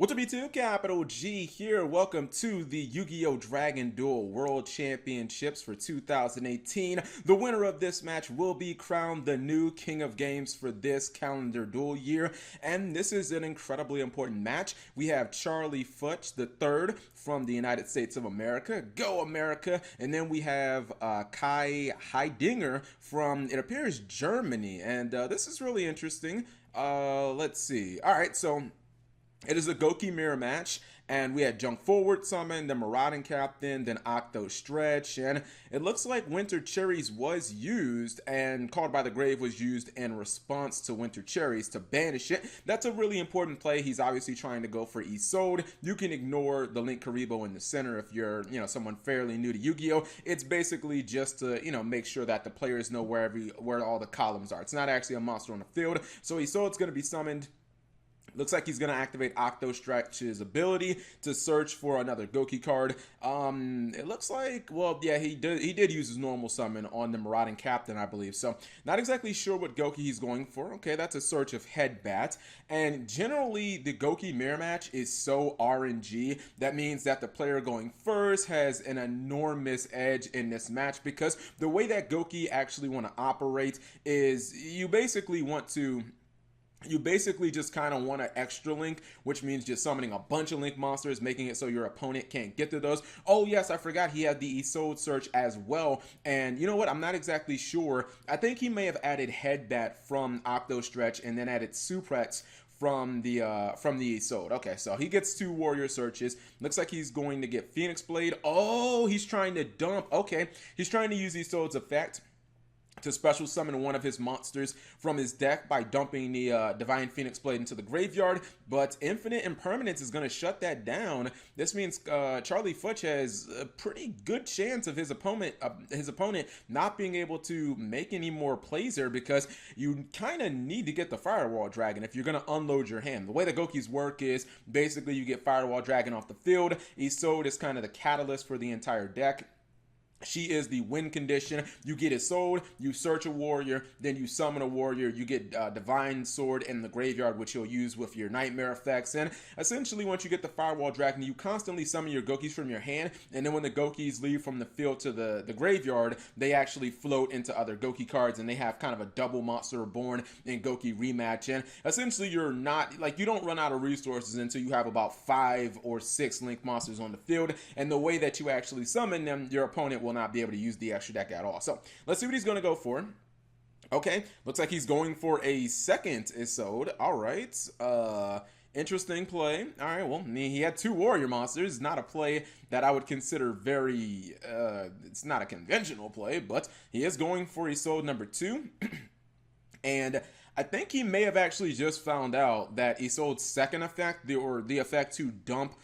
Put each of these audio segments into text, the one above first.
What's up YouTube? Capital G here. Welcome to the Yu-Gi-Oh! Dragon Duel World Championships for 2018. The winner of this match will be crowned the new King of Games for this calendar duel year. And this is an incredibly important match. We have Charlie Futch III from the United States of America. Go America! And then we have Kai Heidinger from, it appears, Germany. And this is really interesting. Let's see. All right, so it is a Gouki mirror match, and we had Junk Forward Summon, then Marauding Captain, then Octo Stretch, and it looks like Winter Cherries was used, and Called by the Grave was used in response to Winter Cherries to banish it. That's a really important play. He's obviously trying to go for Isolde. You can ignore the Link Karibo in the center if you're, someone fairly new to Yu-Gi-Oh! It's basically just to, make sure that the players know where all the columns are. It's not actually a monster on the field, so Isolde's going to be summoned. Looks like he's going to activate Octo Stretch's ability to search for another Gouki card. It looks like, well, yeah, he did use his normal summon on the Marauding Captain, I believe. So, not exactly sure what Gouki he's going for. Okay, that's a search of Headbat. And generally, the Gouki mirror match is so RNG. That means that the player going first has an enormous edge in this match, because the way that Gouki actually want to operate is you basically just kind of want an extra link, which means just summoning a bunch of link monsters, making it so your opponent can't get to those. Oh yes, I forgot he had the Isolde search as well. And you know what? I'm not exactly sure. I think he may have added Headbat from Octo Stretch and then added Suplex from the Isolde. Okay, so he gets 2 warrior searches. Looks like he's going to get Phoenix Blade. Oh, he's trying to dump. Okay, he's trying to use Isolde's effect to special summon one of his monsters from his deck by dumping the Divine Phoenix Blade into the graveyard, but Infinite Impermanence is going to shut that down. This means Charlie Futch has a pretty good chance of his opponent not being able to make any more plays here, because you kind of need to get the Firewall Dragon if you're going to unload your hand. The way the Gouki's work is basically you get Firewall Dragon off the field. Isolde is kind of the catalyst for the entire deck. She is the win condition. You get Isolde, you search a warrior, then you summon a warrior, you get Divine Sword in the graveyard, which you'll use with your Nightmare effects. And essentially, once you get the Firewall Dragon, you constantly summon your Goukis from your hand, and then when the Goukis leave from the field to the graveyard, they actually float into other Gouki cards, and they have kind of a double monster reborn in Gouki rematch. And essentially, you're not, like, you don't run out of resources until you have about 5 or 6 link monsters on the field, and the way that you actually summon them, your opponent will not be able to use the extra deck at all. So let's see what he's going to go for. Okay, looks like he's going for a second Isolde. All right, interesting play. All right, well, he had 2 warrior monsters. Not a play that I would consider very, it's not a conventional play, but he is going for Isolde number 2. And I think he may have actually just found out that Isolde's second effect, the effect to dump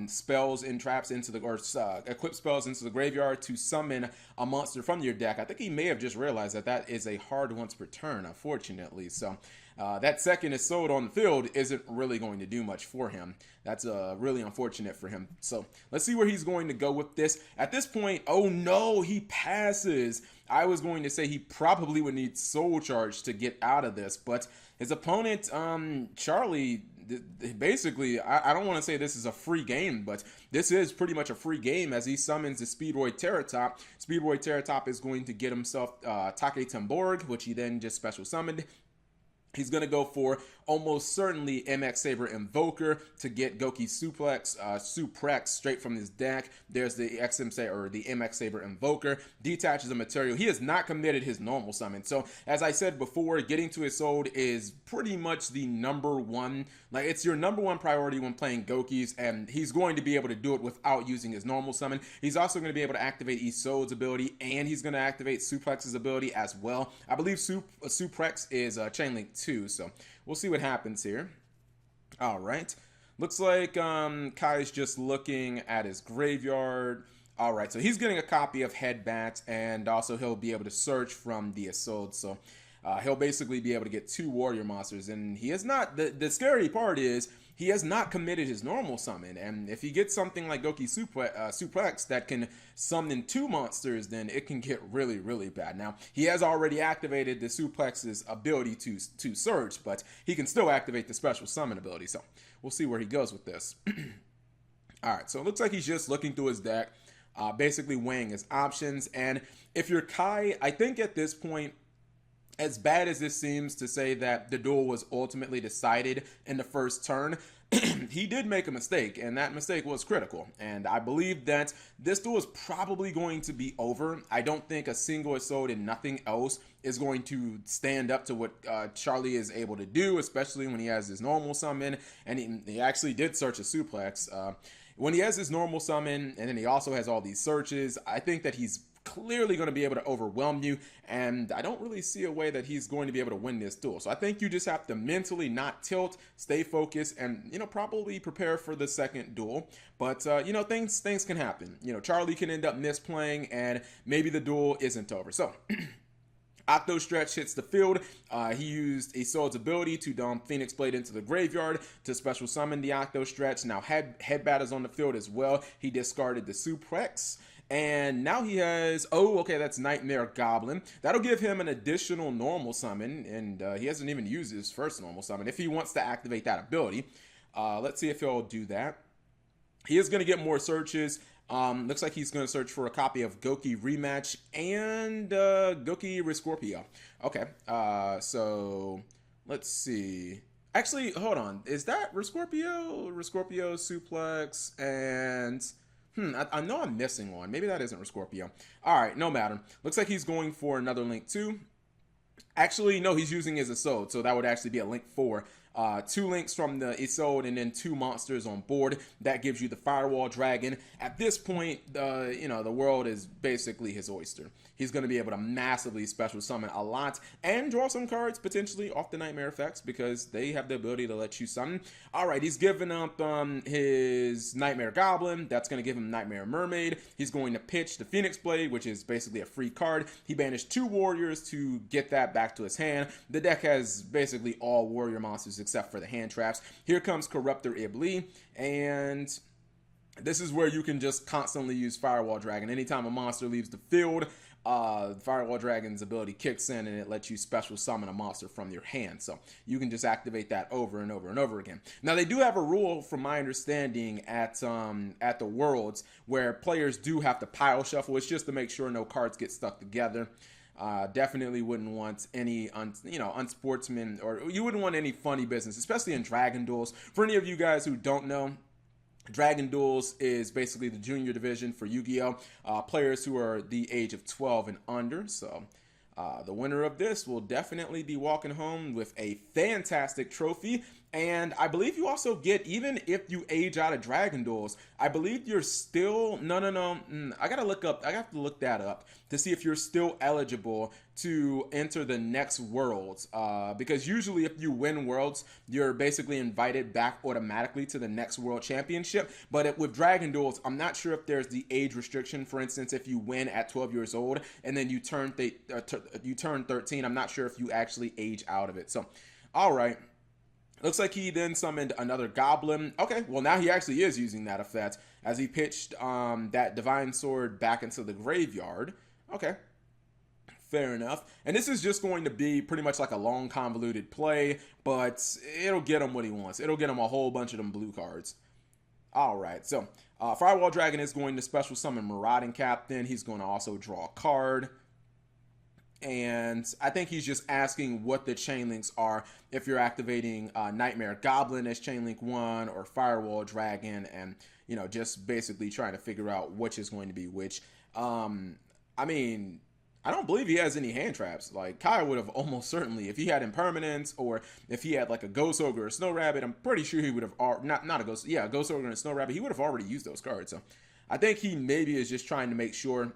spells and traps into the, or equip spells into the graveyard to summon a monster from your deck. I think he may have just realized that that is a hard once per turn, unfortunately. So that second Isolde on the field isn't really going to do much for him. That's really unfortunate for him. So let's see where he's going to go with this. At this point, oh no, he passes. I was going to say he probably would need Soul Charge to get out of this, but his opponent, Charlie, basically, I don't want to say this is a free game, but this is pretty much a free game as he summons the Speedroid Terratop. Speedroid Terratop is going to get himself Take Temborg, which he then just special summoned. He's going to go for almost certainly MX Saber Invoker to get Gouki Suplex straight from his deck. There's the the MX Saber Invoker. Detaches a material. He has not committed his normal summon. So, as I said before, getting to Isolde is pretty much the number one. Like, it's your number one priority when playing Goukis, and he's going to be able to do it without using his normal summon. He's also going to be able to activate Isolde's ability, and he's going to activate Suplex's ability as well. I believe Suplex is Chain Link 2, so we'll see what happens here. All right, looks like Kai's just looking at his graveyard. All right, so he's getting a copy of Headbat, and also he'll be able to search from the Isolde. So he'll basically be able to get 2 warrior monsters, and he is not. The scary part is he has not committed his normal summon. And if he gets something like Gouki Suplex that can summon 2 monsters, then it can get really, really bad. Now, he has already activated the Suplex's ability to surge, but he can still activate the special summon ability. So we'll see where he goes with this. All right, so it looks like he's just looking through his deck, basically weighing his options. And if you're Kai, I think at this point, as bad as this seems to say that the duel was ultimately decided in the first turn, he did make a mistake, and that mistake was critical. And I believe that this duel is probably going to be over. I don't think a single Isolde and nothing else is going to stand up to what Charlie is able to do, especially when he has his normal summon, and he actually did search a suplex. When he has his normal summon, and then he also has all these searches, I think that he's clearly going to be able to overwhelm you, and I don't really see a way that he's going to be able to win this duel. So I think you just have to mentally not tilt, stay focused, and probably prepare for the second duel. But things can happen. Charlie can end up misplaying, and maybe the duel isn't over. So Octo Stretch hits the field. He used Isolde's ability to dump Phoenix Blade into the graveyard to special summon the Octo Stretch. Now Headbat is on the field as well. He discarded the Suplex. And now he has, that's Nightmare Goblin. That'll give him an additional normal summon, and he hasn't even used his first normal summon if he wants to activate that ability. Let's see if he'll do that. He is going to get more searches. Looks like he's going to search for a copy of Gouki Rematch and Gouki Rescorpio. Okay, so let's see. Actually, hold on. Is that Rescorpio, Suplex, and... I know I'm missing one. Maybe that isn't Rescorpio. All right, no matter. Looks like he's going for another Link 2. Actually, no, he's using his Isolde, so that would actually be a Link 4. 2 links from the Isolde and then 2 monsters on board. That gives you the Firewall Dragon. At this point, the world is basically his oyster. He's going to be able to massively special summon a lot and draw some cards potentially off the Nightmare effects because they have the ability to let you summon. All right, he's giving up his Nightmare Goblin. That's going to give him Nightmare Mermaid. He's going to pitch the Phoenix Blade, which is basically a free card. He banished 2 warriors to get that back to his hand. The deck has basically all warrior monsters except for the hand traps. Here comes Corruptor Iblis, and this is where you can just constantly use Firewall Dragon. Anytime a monster leaves the field, Firewall Dragon's ability kicks in and it lets you special summon a monster from your hand. So you can just activate that over and over and over again. Now they do have a rule, from my understanding, at the Worlds where players do have to pile shuffle. It's just to make sure no cards get stuck together. Definitely wouldn't want any unsportsman, or you wouldn't want any funny business, especially in Dragon Duels. For any of you guys who don't know, Dragon Duels is basically the junior division for Yu-Gi-Oh! Players who are the age of 12 and under. So the winner of this will definitely be walking home with a fantastic trophy. And I believe you also get, even if you age out of Dragon Duels, I believe you're still, I have to look that up to see if you're still eligible to enter the next Worlds. Because usually if you win Worlds, you're basically invited back automatically to the next World Championship. But with Dragon Duels, I'm not sure if there's the age restriction. For instance, if you win at 12 years old and then you turn 13, I'm not sure if you actually age out of it. So, all right. Looks like he then summoned another Goblin. Okay, well now he actually is using that effect as he pitched that Divine Sword back into the graveyard. Okay, fair enough. And this is just going to be pretty much like a long convoluted play, but it'll get him what he wants. It'll get him a whole bunch of them blue cards. All right, so Firewall Dragon is going to special summon Marauding Captain. He's going to also draw a card. And I think he's just asking what the chain links are if you're activating Nightmare Goblin as chain link 1 or Firewall Dragon, and just basically trying to figure out which is going to be which. I mean, I don't believe he has any hand traps. Like, Kai would have almost certainly, if he had Impermanence or if he had like a Ghost Ogre or Snow Rabbit, I'm pretty sure he would have, not a Ghost, yeah, Ghost Ogre and Snow Rabbit, he would have already used those cards. So I think he maybe is just trying to make sure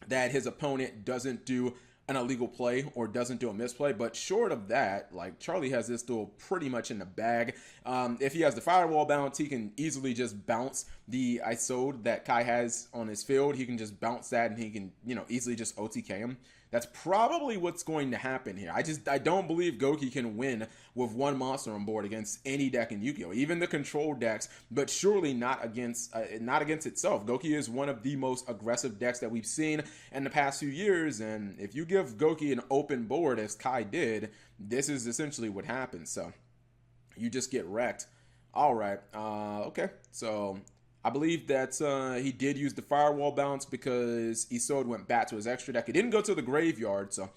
that his opponent doesn't do an illegal play or doesn't do a misplay. But short of that, like, Charlie has this duel pretty much in the bag. If he has the Firewall bounce, he can easily just bounce the Isolde that Kai has on his field. He can just bounce that and he can, easily just OTK him. That's probably what's going to happen here. I don't believe Gouki can win with one monster on board against any deck in Yu-Gi-Oh, even the control decks, but surely not against itself. Gouki is one of the most aggressive decks that we've seen in the past few years, and if you give Gouki an open board as Kai did, this is essentially what happens. So you just get wrecked. All right. Okay. So I believe that he did use the Firewall bounce because Isolde went back to his extra deck. He didn't go to the graveyard, so,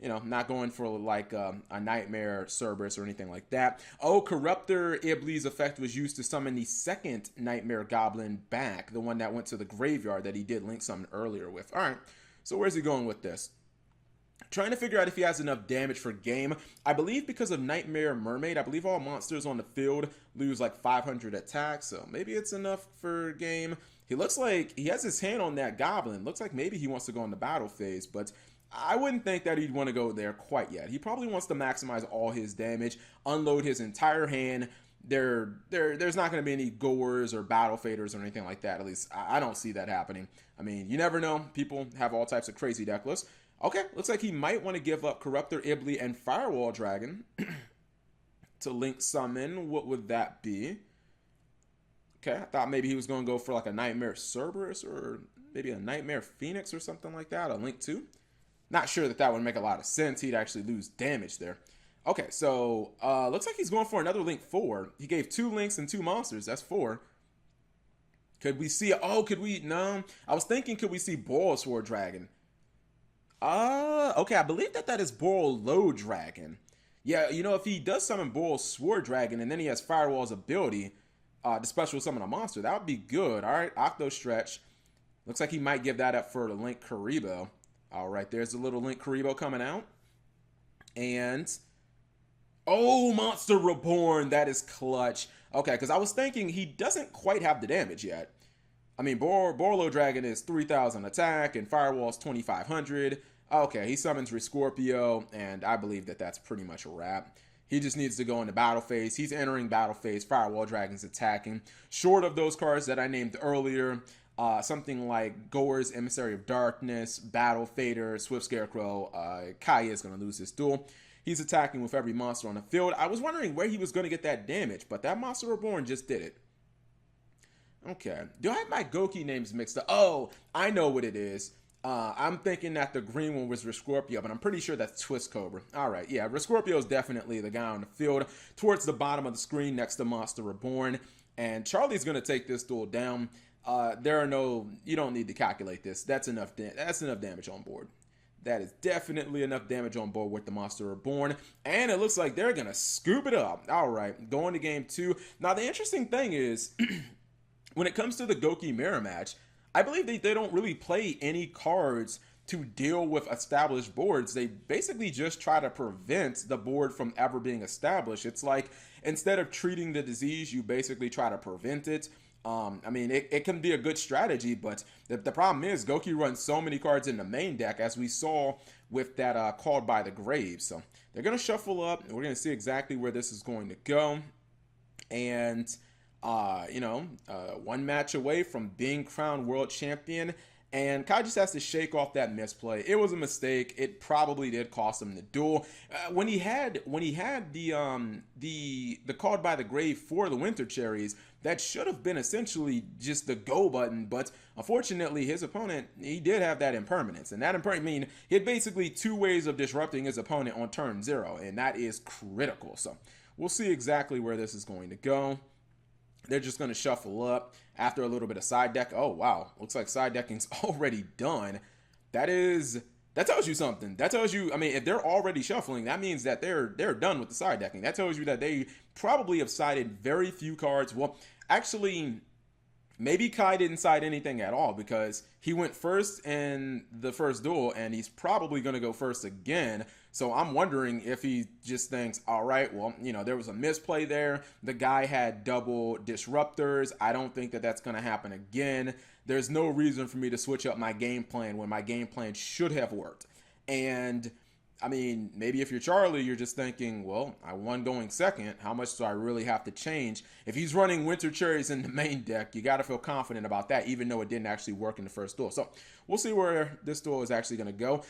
you know, not going for like a Nightmare Cerberus or anything like that. Oh, Corruptor Iblis effect was used to summon the second Nightmare Goblin back, the one that went to the graveyard that he did link summon earlier with. All right, so where's he going with this? Trying to figure out if he has enough damage for game. I believe because of Nightmare Mermaid, I believe all monsters on the field lose like 500 attack, so maybe it's enough for game. He looks like he has his hand on that goblin. Looks like maybe he wants to go in the battle phase, but I wouldn't think that he'd want to go there quite yet. He probably wants to maximize all his damage, unload his entire hand. There's not going to be any goers or battle faders or anything like that. At least I don't see that happening. I mean, you never know. People have all types of crazy deck lists. Okay, looks like he might want to give up Corruptor Iblis and Firewall Dragon to link summon. What would that be? Okay, I thought maybe he was going to go for like a Nightmare Cerberus or maybe a Nightmare Phoenix or something like that, a link 2. Not sure that would make a lot of sense. He'd actually lose damage there. Okay, so looks like he's going for another link 4. He gave 2 links and 2 monsters. That's 4. Could we see... Oh, could we... No. I was thinking, could we see Boil Sword Dragon? Okay, I believe that is Boil Low Dragon. Yeah, you know, if he does summon Boil Sword Dragon and then he has Firewall's ability to special summon a monster, that would be good. All right, Octo Stretch. Looks like he might give that up for the Link Karibo. All right, there's the little Link Karibo coming out. And... Oh, Monster Reborn. That is clutch. Okay, because I was thinking he doesn't quite have the damage yet. I mean, Borlo Dragon is 3,000 attack and Firewall's 2,500. Okay, he summons Rescorpio, and I believe that that's pretty much a wrap. He just needs to go into battle phase. He's entering battle phase. Firewall Dragon's attacking. Short of those cards that I named earlier, something like Gore's Emissary of Darkness, Battle Fader, Swift Scarecrow, Kai is going to lose his duel. He's attacking with every monster on the field. I was wondering where he was going to get that damage, but that Monster Reborn just did it. Okay. Do I have my Gouki names mixed up? Oh, I know what it is. I'm thinking that the green one was Rescorpio, but I'm pretty sure that's Twist Cobra. All right, yeah, Rescorpio is definitely the guy on the field towards the bottom of the screen next to Monster Reborn, and Charlie's going to take this duel down. You don't need to calculate this. That's enough damage on board. That is definitely enough damage on board with the Monster Reborn, and it looks like they're going to scoop it up. All right, going to game 2. Now, the interesting thing is, when it comes to the Gouki mirror match, I believe they don't really play any cards to deal with established boards. They basically just try to prevent the board from ever being established. It's like, instead of treating the disease, you basically try to prevent it. I mean, it can be a good strategy, but the problem is Gouki runs so many cards in the main deck, as we saw with that Called by the Grave. So they're going to shuffle up, and we're going to see exactly where this is going to go. And... one match away from being crowned world champion, and Kai just has to shake off that misplay. It was a mistake. It probably did cost him the duel. When he had the Called by the Grave for the Winter Cherries, that should have been essentially just the go button, but unfortunately his opponent, he did have that impermanence, and that impermanence, he had basically 2 ways of disrupting his opponent on turn 0, and that is critical. So we'll see exactly where this is going to go. They're just going to shuffle up after a little bit of side deck. Oh, wow. Looks like side decking's already done. That tells you something. That tells you, I mean, if they're already shuffling, that means that they're done with the side decking. That tells you that they probably have sided very few cards. Well, actually, maybe Kai didn't side anything at all, because he went first in the first duel, and he's probably going to go first again. So I'm wondering if he just thinks, all right, well, there was a misplay there. The guy had double disruptors. I don't think that that's going to happen again. There's no reason for me to switch up my game plan when my game plan should have worked. And I mean, maybe if you're Charlie, you're just thinking, well, I won going second. How much do I really have to change? If he's running Winter Cherries in the main deck, you got to feel confident about that, even though it didn't actually work in the first duel. So we'll see where this duel is actually going to go.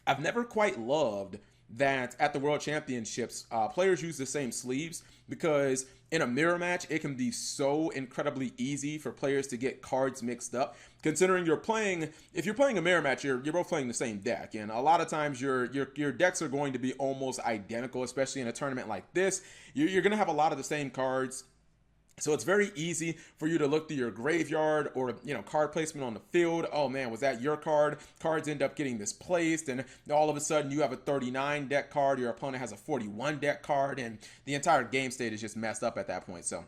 I've never quite loved that at the World Championships, players use the same sleeves, because in a mirror match, it can be so incredibly easy for players to get cards mixed up. Considering if you're playing a mirror match, you're both playing the same deck, and a lot of times your decks are going to be almost identical, especially in a tournament like this. You're going to have a lot of the same cards. So it's very easy for you to look through your graveyard or, card placement on the field. Oh man, was that your card? Cards end up getting misplaced, and all of a sudden you have a 39 deck card, your opponent has a 41 deck card, and the entire game state is just messed up at that point. So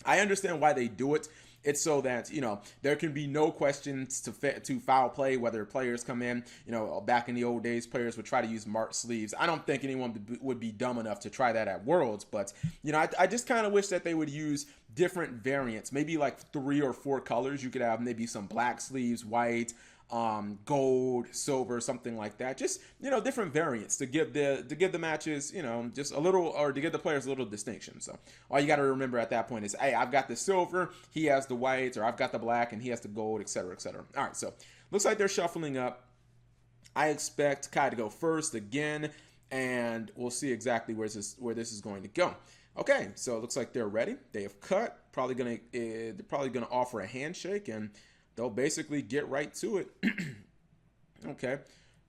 I understand why they do it. It's so that, there can be no questions to foul play, whether players come in, back in the old days, players would try to use marked sleeves. I don't think anyone would be dumb enough to try that at Worlds, but, I just kind of wish that they would use different variants, maybe like 3 or 4 colors. You could have maybe some black sleeves, white, gold, silver, something like that. Just, different variants to give the matches, just a little, or to give the players a little distinction. So all you got to remember at that point is, hey, I've got the silver, he has the white, or I've got the black and he has the gold, etc., etc. All right, so looks like they're shuffling up. I expect Kai to go first again, and we'll see exactly where this is going to go. Okay, so it looks like they're ready. They have cut. They're probably gonna offer a handshake, and they'll basically get right to it. Okay.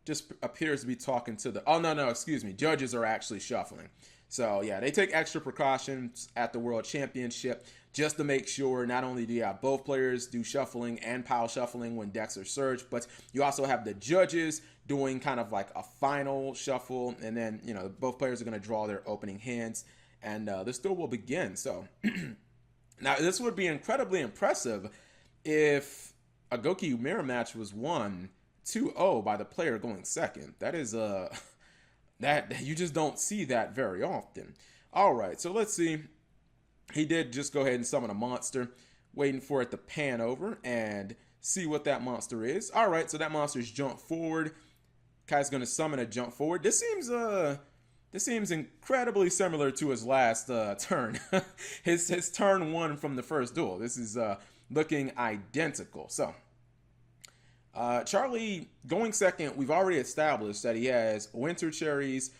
Just appears to be talking to the... Oh, no, excuse me. Judges are actually shuffling. So, yeah, they take extra precautions at the World Championship just to make sure not only do you have both players do shuffling and pile shuffling when decks are searched, but you also have the judges doing kind of like a final shuffle, and then, both players are going to draw their opening hands, and this duel will begin. So, now this would be incredibly impressive if a Gouki mirror match was won 2-0 by the player going second. That is that you just don't see that very often. All right, so let's see. He did just go ahead and summon a monster, waiting for it to pan over and see what that monster is. All right, so that monster's jump forward. Kai's going to summon a jump forward. This seems incredibly similar to his last turn. his turn 1 from the first duel. This is looking identical. So Charlie going second, we've already established that he has Winter Cherries,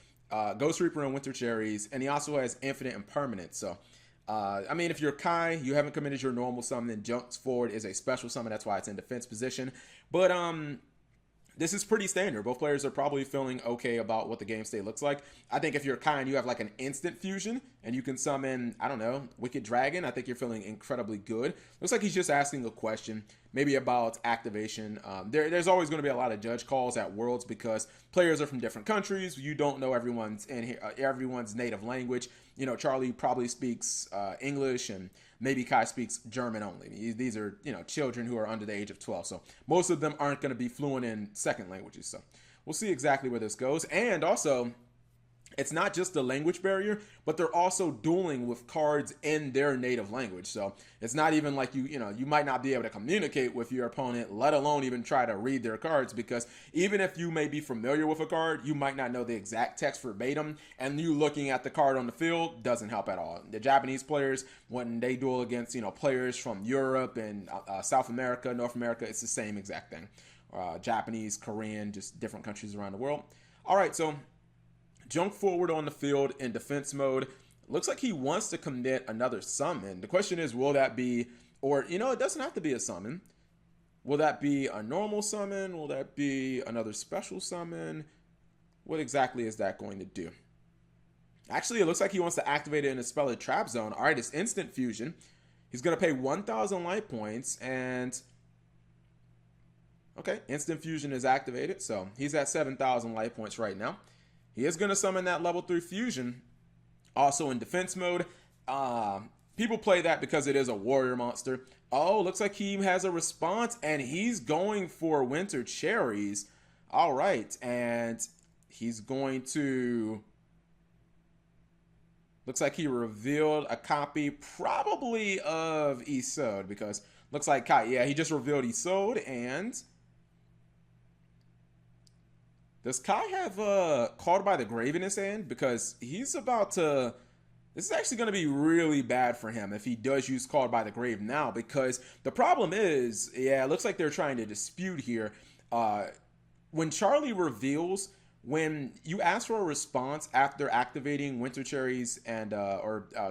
Ghost Reaper and Winter Cherries, and he also has Infinite and Permanent. So I mean, if you're Kai, you haven't committed your normal summon, then jumps forward is a special summon. That's why it's in defense position. But this is pretty standard. Both players are probably feeling okay about what the game state looks like. I think if you're Kai and you have like an instant fusion and you can summon, I don't know, Wicked Dragon, I think you're feeling incredibly good. Looks like he's just asking a question, maybe about activation. There's always going to be a lot of judge calls at Worlds because players are from different countries. You don't know everyone's native language. Charlie probably speaks English, and maybe Kai speaks German only. These are, children who are under the age of 12. So most of them aren't going to be fluent in second languages. So we'll see exactly where this goes. And also, it's not just the language barrier, but they're also dueling with cards in their native language. So it's not even like you might not be able to communicate with your opponent, let alone even try to read their cards, because even if you may be familiar with a card, you might not know the exact text verbatim, and you looking at the card on the field doesn't help at all. The Japanese players, when they duel against, players from Europe and South America, North America, it's the same exact thing. Japanese, Korean, just different countries around the world. All right, so jump forward on the field in defense mode. Looks like he wants to commit another summon. The question is, will that be, or, it doesn't have to be a summon. Will that be a normal summon? Will that be another special summon? What exactly is that going to do? Actually, it looks like he wants to activate it in a Spelled Trap Zone. All right, it's instant fusion. He's going to pay 1,000 life points, and okay, instant fusion is activated. So he's at 7,000 life points right now. He is going to summon that level 3 fusion, also in defense mode. People play that because it is a warrior monster. Oh, looks like he has a response, and he's going for Winter Cherries. All right, and he's going to... Looks like he revealed a copy probably of Isolde, because looks like Kai, yeah, he just revealed Isolde, and Does Kai have Called by the Grave in his hand? Because he's about to. This is actually going to be really bad for him if he does use Called by the Grave now. Because the problem is, yeah, it looks like they're trying to dispute here. When Charlie reveals, when you ask for a response after activating Winter Cherries and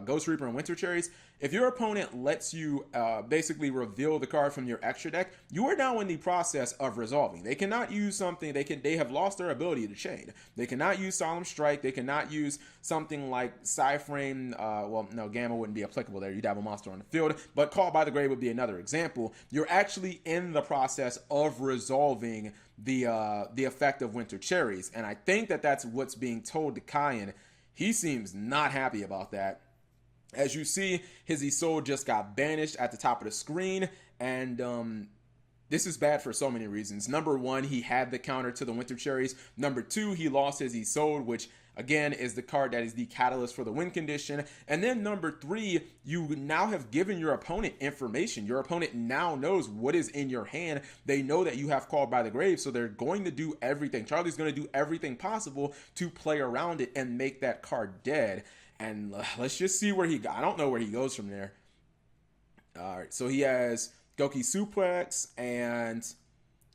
Ghost Reaper and Winter Cherries, if your opponent lets you basically reveal the card from your extra deck, you are now in the process of resolving. They cannot use something. They have lost their ability to chain. They cannot use Solemn Strike. They cannot use something like Psyframe. Well, no, Gamma wouldn't be applicable there. You'd have a monster on the field. But Called by the Grave would be another example. You're actually in the process of resolving the effect of Winter Cherries, and I think that that's what's being told to Kyan. He seems not happy about that. As you see, his Isolde just got banished at the top of the screen, and this is bad for so many reasons. Number one, he had the counter to the Winter Cherries. Number two, he lost his Isolde, which again is the card that is the catalyst for the win condition. And then number three, you now have given your opponent information. Your opponent now knows what is in your hand. They know that you have Called by the Grave, so they're going to do everything. Charlie's going to do everything possible to play around it and make that card dead. And let's just see where he goes. I don't know where he goes from there. All right, so he has Gouki Suplex, and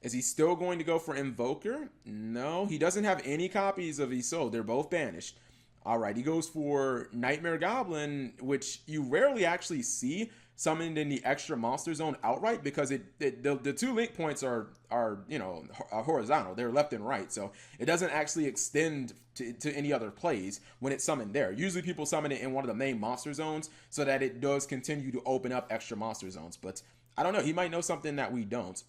is he still going to go for Invoker? No, he doesn't have any copies of Isolde. They're both banished. All right, he goes for Nightmare Goblin, which you rarely actually see summoned in the extra monster zone outright, because the two link points are horizontal. They're left and right, so it doesn't actually extend to any other plays when it's summoned there. Usually people summon it in one of the main monster zones so that it does continue to open up extra monster zones, but I don't know. He might know something that we don't.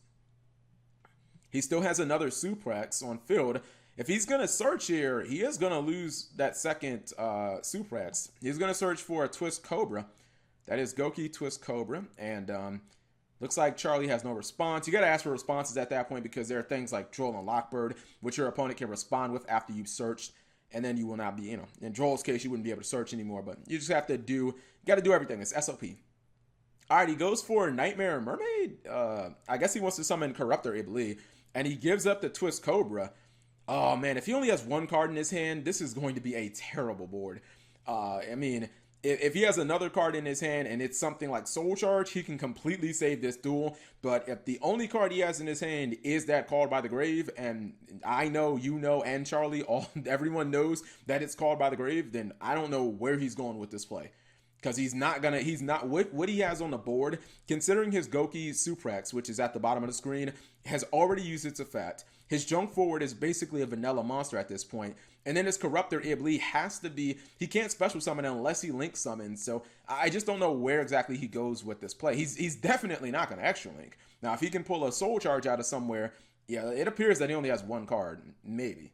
He still has another Suplex on field. If he's going to search here, he is going to lose that second Suplex. He's going to search for a Twist Cobra. That is Gouki Twist Cobra. And looks like Charlie has no response. You got to ask for responses at that point, because there are things like Droll and Lockbird, which your opponent can respond with after you've searched. And then you will not be, in Droll's case, you wouldn't be able to search anymore. But you just have to you got to do everything. It's SOP. All right, he goes for Nightmare Mermaid. I guess he wants to summon Corruptor Iblis. And he gives up the Twist Cobra. Oh, man, if he only has one card in his hand, this is going to be a terrible board. I mean, if he has another card in his hand and it's something like Soul Charge, he can completely save this duel. But if the only card he has in his hand is that Called by the Grave, and I know, you know, and Charlie, everyone knows that it's Called by the Grave, then I don't know where he's going with this play. Because he's not what he has on the board, considering his Gouki Suplex, which is at the bottom of the screen, has already used its effect. His Junk Forward is basically a vanilla monster at this point. And then his Corruptor Iblis has to be, he can't special summon unless he link summons. So I just don't know where exactly he goes with this play. He's definitely not going to extra link. Now, if he can pull a Soul Charge out of somewhere, yeah, it appears that he only has one card, maybe.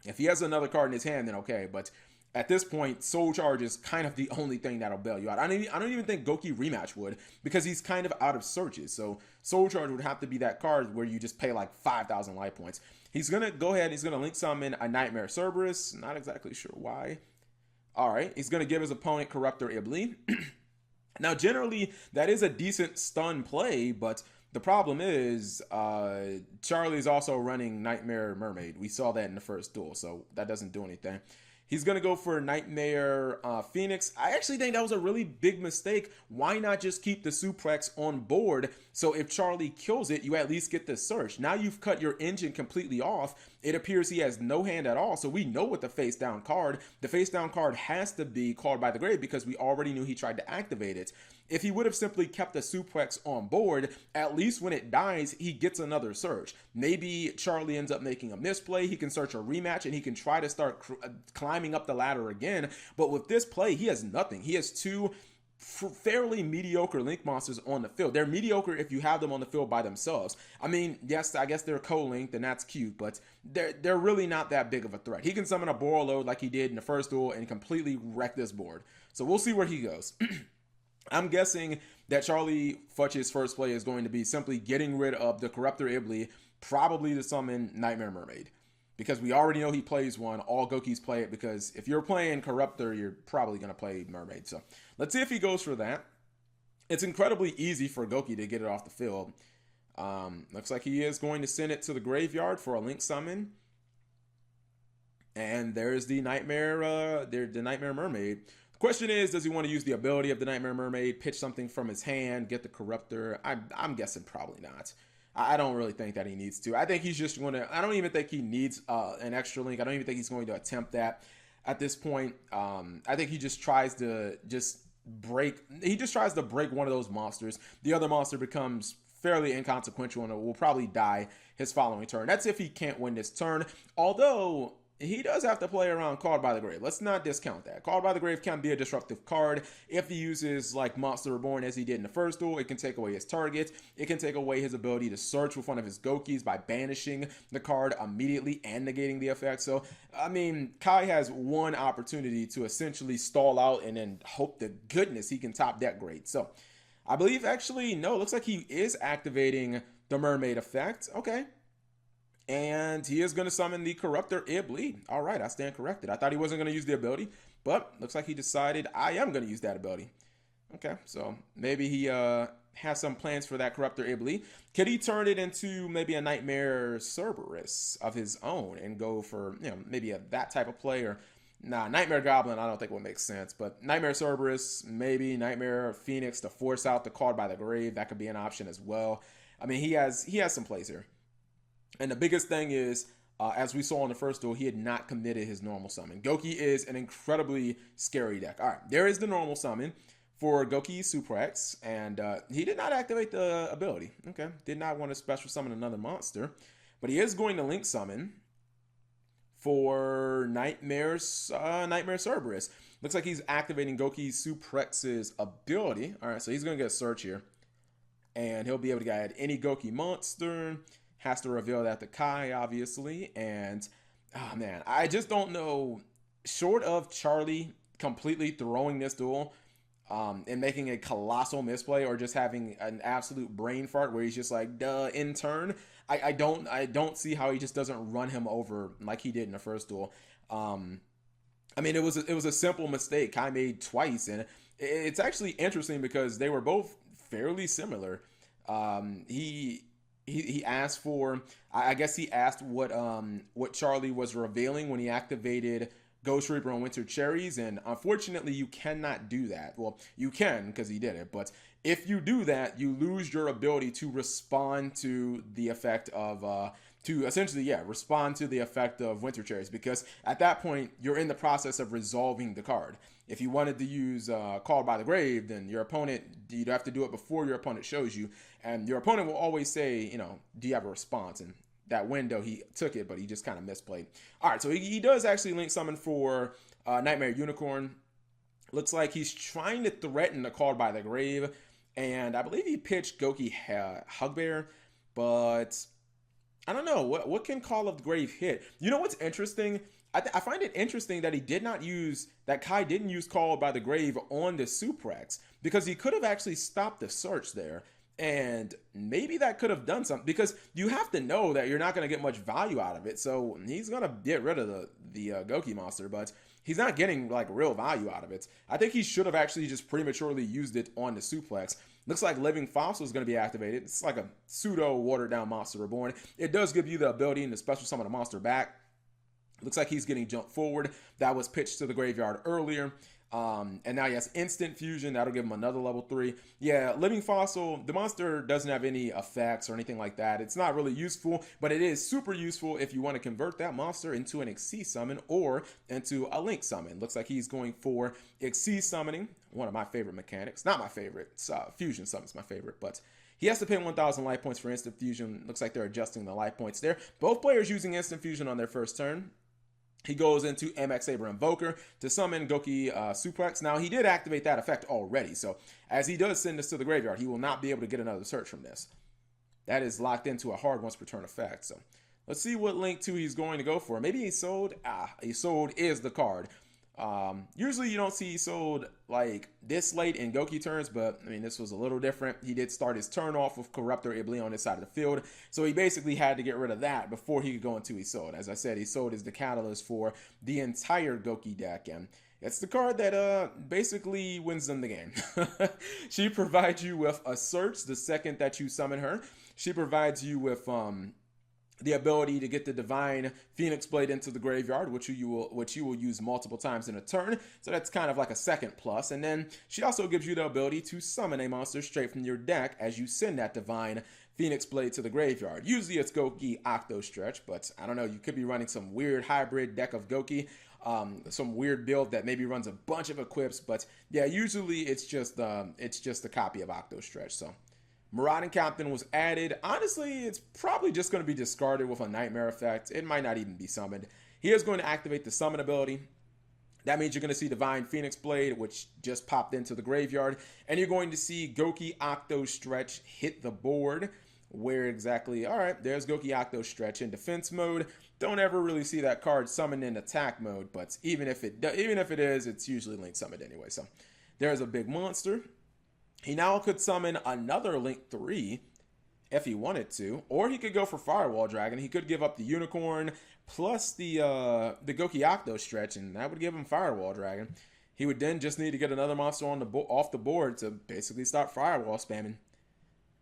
If he has another card in his hand, then okay, but at this point, Soul Charge is kind of the only thing that'll bail you out. I don't even think Gouki Rematch would, because he's kind of out of searches. So Soul Charge would have to be that card where you just pay like 5,000 life points. He's going to go ahead, he's going to link summon a Nightmare Cerberus. Not exactly sure why. All right, he's going to give his opponent Corruptor Iblis. Now, generally, that is a decent stun play, but the problem is Charlie's also running Nightmare Mermaid. We saw that in the first duel, so that doesn't do anything. He's going to go for Nightmare Phoenix. I actually think that was a really big mistake. Why not just keep the Suplex on board, so if Charlie kills it, you at least get the search? Now you've cut your engine completely off. It appears he has no hand at all, so we know what the face down card. The face down card has to be Called by the Grave, because we already knew he tried to activate it. If he would have simply kept the Suplex on board, at least when it dies, he gets another search. Maybe Charlie ends up making a misplay. He can search a rematch, and he can try to start climbing up the ladder again. But with this play, he has nothing. He has two fairly mediocre link monsters on the field. They're mediocre if you have them on the field by themselves. I mean, yes, I guess they're co-linked, and that's cute, but they're really not that big of a threat. He can summon a Borreload like he did in the first duel and completely wreck this board. So we'll see where he goes. I'm guessing that Charlie Futch's first play is going to be simply getting rid of the Corruptor Iblis, probably to summon Nightmare Mermaid. Because we already know he plays one. All Goukis play it, because if you're playing Corruptor, you're probably going to play Mermaid. So let's see if he goes for that. It's incredibly easy for Gouki to get it off the field. Looks like he is going to send it to the graveyard for a link summon. And there's the Nightmare Mermaid. The question is, does he want to use the ability of the Nightmare Mermaid, pitch something from his hand, get the Corruptor? I'm guessing probably not. I don't really think that he needs to. I think he's just going to. I don't even think he needs an extra link. I don't even think he's going to attempt that at this point. I think he just tries to break. He just tries to break one of those monsters. The other monster becomes fairly inconsequential and it will probably die his following turn. That's if he can't win this turn. Although he does have to play around Called by the Grave. Let's not discount that. Called by the Grave can be a disruptive card. If he uses like Monster Reborn as he did in the first duel, it can take away his target. It can take away his ability to search with one of his Goukis by banishing the card immediately and negating the effect. So, I mean, Kai has one opportunity to essentially stall out and then hope to goodness he can top deck grade. So, I believe actually, no, looks like he is activating the Mermaid effect. Okay. And he is going to summon the Corruptor Ibli. All right, I stand corrected. I thought he wasn't going to use the ability, but looks like he decided I am going to use that ability. Okay, so maybe he has some plans for that Corruptor Ibli. Could he turn it into maybe a Nightmare Cerberus of his own and go for, maybe that type of play? Or nah, Nightmare Goblin I don't think would make sense, but Nightmare Cerberus, maybe Nightmare Phoenix to force out the Called by the Grave. That could be an option as well. I mean, he has some plays here. And the biggest thing is, as we saw in the first duel, he had not committed his normal summon. Gouki is an incredibly scary deck. All right, there is the normal summon for Gouki Suplex, and he did not activate the ability. Okay, did not want to special summon another monster, but he is going to link summon for Nightmare Cerberus. Looks like he's activating Gouki Suplex's ability. All right, so he's going to get a search here, and he'll be able to add any Gouki monster. Has to reveal that to Kai, obviously. And, oh man, I just don't know. Short of Charlie completely throwing this duel and making a colossal misplay or just having an absolute brain fart where he's just like, duh, in turn, I don't see how he just doesn't run him over like he did in the first duel. I mean, it was a simple mistake Kai made twice. And it's actually interesting because they were both fairly similar. He asked for, I guess he asked what Charlie was revealing when he activated Ghost Reaper and Winter Cherries, and unfortunately you cannot do that. Well, you can because he did it, but if you do that, you lose your ability to respond to the effect of respond to the effect of Winter Cherries, because at that point you're in the process of resolving the card. If you wanted to use Called by the Grave, then your opponent, you'd have to do it before your opponent shows you, and your opponent will always say, do you have a response? And that window, he took it, but he just kind of misplayed. All right, so he does actually link summon for Nightmare Unicorn. Looks like he's trying to threaten the Called by the Grave, and I believe he pitched Gouki Hugbear, but I don't know. What can Call of the Grave hit? You know what's interesting? I find it interesting that Kai didn't use Called by the Grave on the Suplex, because he could have actually stopped the search there. And maybe that could have done something, because you have to know that you're not going to get much value out of it. So he's going to get rid of the Gouki monster, but he's not getting like real value out of it. I think he should have actually just prematurely used it on the Suplex. Looks like Living Fossil is going to be activated. It's like a pseudo watered down Monster Reborn. It does give you the ability to special summon a monster back. Looks like he's getting jumped forward. That was pitched to the graveyard earlier. And now he has instant fusion. That'll give him another level 3. Yeah, Living Fossil, the monster doesn't have any effects or anything like that. It's not really useful, but it is super useful if you want to convert that monster into an Xyz summon or into a Link summon. Looks like he's going for Xyz summoning, one of my favorite mechanics. Not my favorite. Fusion summon's my favorite, but he has to pay 1,000 life points for instant fusion. Looks like they're adjusting the life points there. Both players using instant fusion on their first turn. He goes into MX Saber Invoker to summon Gouki Suplex. Now, he did activate that effect already, so as he does send this to the graveyard, he will not be able to get another search from this. That is locked into a hard once per turn effect, so let's see what Link 2 he's going to go for. Maybe Isolde. Isolde is the card. Usually you don't see Isolde like this late in Gouki turns, but I mean, this was a little different. He did start his turn off with Corruptor Ibli on this side of the field, so he basically had to get rid of that before he could go into Isolde. As I said, Isolde is the catalyst for the entire Gouki deck, and it's the card that basically wins them the game. She provides you with a search the second that you summon her. She provides you with the ability to get the Divine Phoenix Blade into the graveyard, which you will use multiple times in a turn. So that's kind of like a second plus. And then she also gives you the ability to summon a monster straight from your deck as you send that Divine Phoenix Blade to the graveyard. Usually it's Gouki Octo Stretch, but I don't know, you could be running some weird hybrid deck of Gouki, some weird build that maybe runs a bunch of equips, but yeah, usually it's just a copy of Octo Stretch. So Marauding Captain was added. Honestly, it's probably just going to be discarded with a Nightmare effect. It might not even be summoned. He is going to activate the summon ability. That means you're going to see Divine Phoenix Blade, which just popped into the graveyard. And you're going to see Gouki Octo Stretch hit the board. Where exactly? All right, there's Gouki Octo Stretch in defense mode. Don't ever really see that card summoned in attack mode, but even if it is, it's usually link summoned anyway. So there's a big monster. He now could summon another Link 3 if he wanted to, or he could go for Firewall Dragon. He could give up the Unicorn plus the Gouki Octo Stretch, and that would give him Firewall Dragon. He would then just need to get another monster on off the board to basically start Firewall spamming.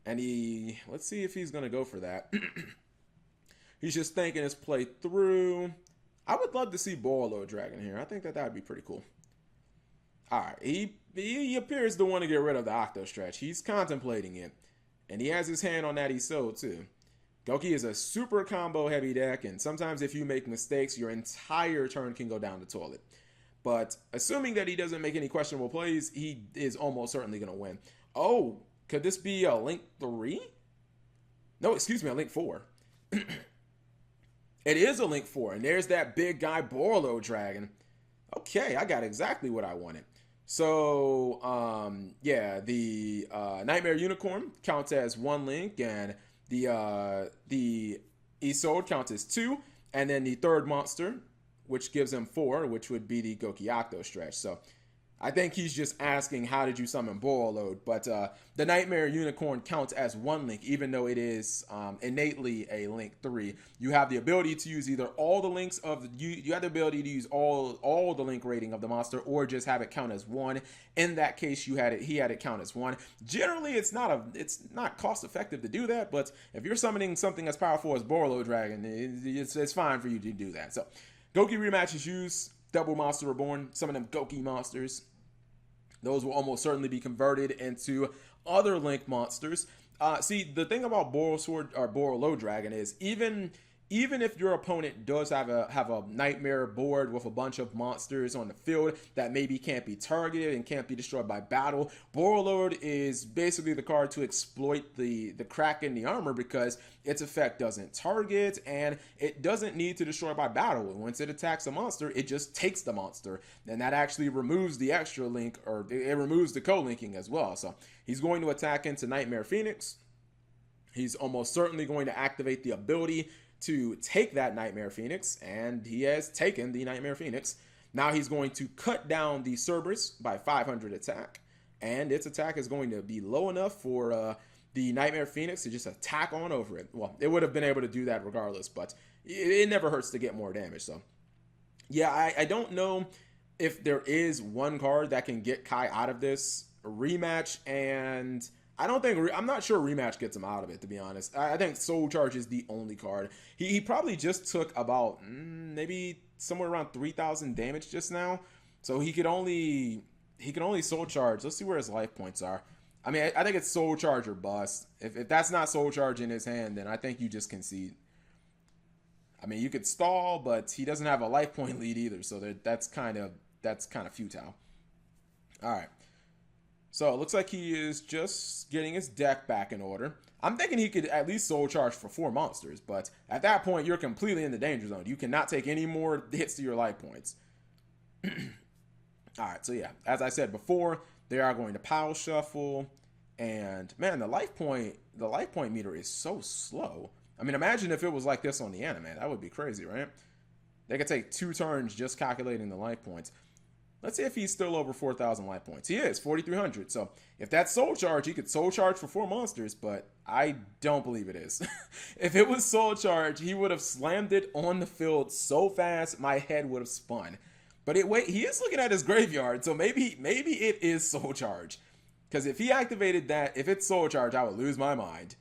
And let's see if he's going to go for that. He's just thinking his play through. I would love to see Borlow Dragon here. I think that would be pretty cool. All right, he appears to want to get rid of the Octo Stretch. He's contemplating it, and he has his hand on that Iso too. Gouki is a super combo heavy deck, and sometimes if you make mistakes, your entire turn can go down the toilet. But assuming that he doesn't make any questionable plays, he is almost certainly going to win. Oh, could this be a Link 3? No, excuse me, a Link 4. It is a Link 4, and there's that big guy Borlow Dragon. Okay, I got exactly what I wanted. So, yeah, the Nightmare Unicorn counts as 1 Link, and the Isolde counts as 2, and then the third monster, which gives him 4, which would be the Gouki Octo Stretch. So I think he's just asking, how did you summon Borload? But the Nightmare Unicorn counts as 1 Link, even though it is innately a Link 3. You have the ability to use either all the links of you have the ability to use all the link rating of the monster, or just have it count as 1. In that case, he had it count as 1. Generally, it's not cost effective to do that, but if you're summoning something as powerful as Borlow Dragon, it's fine for you to do that. So Gouki rematch is used. Double Monster Reborn, some of them Gouki monsters. Those will almost certainly be converted into other Link monsters. See, the thing about Borlow Dragon is even if your opponent does have a Nightmare board with a bunch of monsters on the field that maybe can't be targeted and can't be destroyed by battle, Borload is basically the card to exploit the crack in the armor, because its effect doesn't target and it doesn't need to destroy by battle. Once it attacks a monster, it just takes the monster, and that actually removes the extra link, or it removes the co-linking as well. So he's going to attack into Nightmare Phoenix. He's almost certainly going to activate the ability to take that Nightmare Phoenix, and he has taken the Nightmare Phoenix. Now he's going to cut down the Cerberus by 500 attack, and its attack is going to be low enough for the Nightmare Phoenix to just attack on over it. Well, it would have been able to do that regardless, but it never hurts to get more damage. So yeah, I don't know if there is one card that can get Kai out of this rematch, and I'm not sure Rematch gets him out of it, to be honest. I think Soul Charge is the only card. He probably just took about maybe somewhere around 3,000 damage just now. So he could only Soul Charge. Let's see where his life points are. I mean, I think it's Soul Charge or bust. If that's not Soul Charge in his hand, then I think you just concede. I mean, you could stall, but he doesn't have a life point lead either, so that's kind of futile. All right. So it looks like he is just getting his deck back in order. I'm thinking he could at least Soul Charge for 4 monsters, but at that point, you're completely in the danger zone. You cannot take any more hits to your life points. All right, so yeah, as I said before, they are going to Pile Shuffle, and man, the life point meter is so slow. I mean, imagine if it was like this on the anime. That would be crazy, right? They could take 2 turns just calculating the life points. Let's see if he's still over 4,000 life points. He is, 4,300. So if that's Soul Charge, he could Soul Charge for 4 monsters, but I don't believe it is. If it was Soul Charge, he would have slammed it on the field so fast, my head would have spun. But he is looking at his graveyard, so maybe it is Soul Charge. Because if he activated that, if it's Soul Charge, I would lose my mind.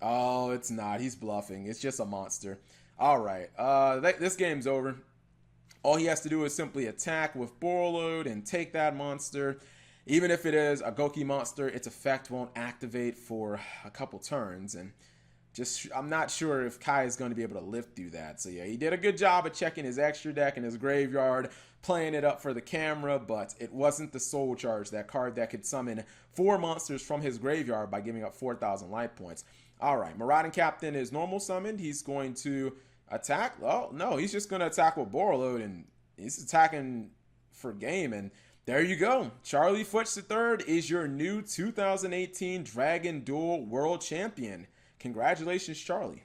Oh, it's not. He's bluffing. It's just a monster. All right. This game's over. All he has to do is simply attack with Borreload and take that monster. Even if it is a Gouki monster, its effect won't activate for a couple turns. And just, I'm not sure if Kai is going to be able to live through that. So yeah, he did a good job of checking his extra deck and his graveyard, playing it up for the camera, but it wasn't the Soul Charge, that card that could summon 4 monsters from his graveyard by giving up 4,000 life points. All right, Marauding Captain is normal summoned. He's going to attack. Oh, no, he's just going to attack with Borreload, and he's attacking for game. And there you go. Charlie Futch III is your new 2018 Dragon Duel World Champion. Congratulations, Charlie.